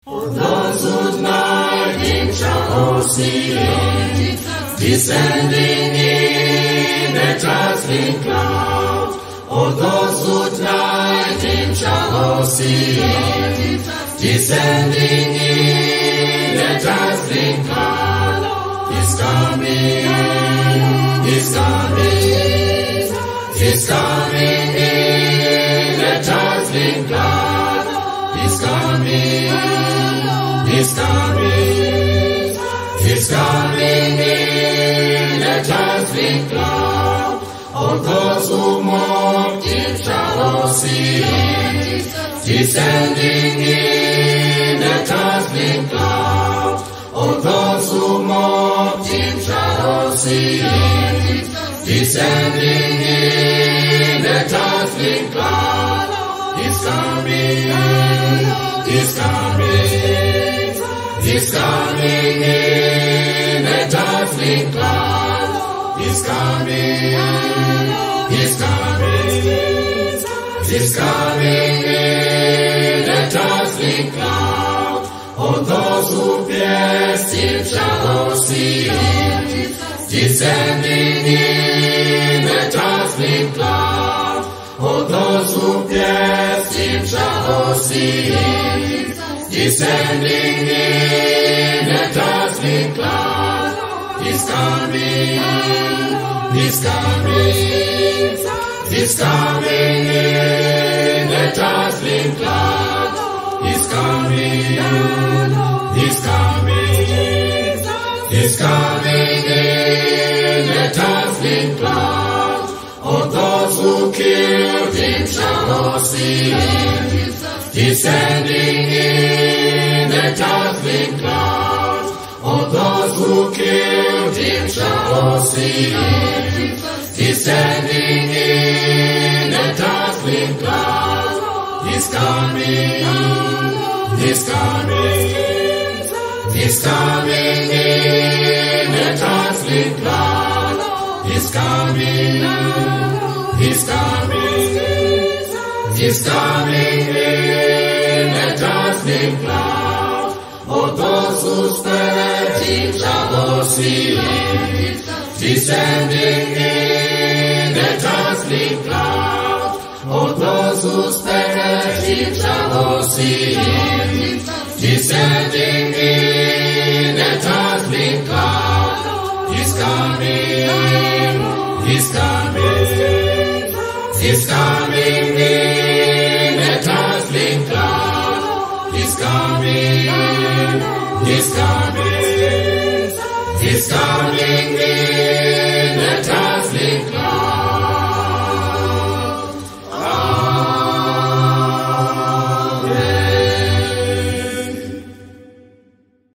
For those whose night Him shall all see Him, descending in a dazzling cloud. For those whose night Him shall all see Him, descending in a dazzling cloud. He's coming, He's coming, He's coming in a dazzling cloud. He's coming, He's coming, He's coming in a dazzling cloud. All those who mocked Him shall all see Him, descending in a dazzling cloud. All those who mocked Him shall all see Him, descending in a dazzling cloud. He's coming, He's coming, He's coming in a dazzling cloud. He's coming, He's coming, He's coming in a dazzling cloud. All those who pierced Him shall all see Him, descending in a dazzling cloud. All those who pierced Him shall all see Him, descending in a dazzling cloud. He's coming, He's coming, He's coming in a dazzling cloud. He's coming, He's coming, He's coming in a dazzling cloud. All those who killed Him shall all see Him, descending in a dazzling cloud. All those who killed Him shall all see Him, descending in a dazzling cloud. He's coming, He's coming, He's coming in a dazzling cloud. He's coming, He's coming, He's coming in a dazzling cloud. All those who spared Him shall all see Him, descending in a dazzling cloud. All those who spared Him shall all see Him, descending in a dazzling cloud. He's coming, He's coming, He's coming in a dazzling cloud. He's coming, He's coming, He's coming in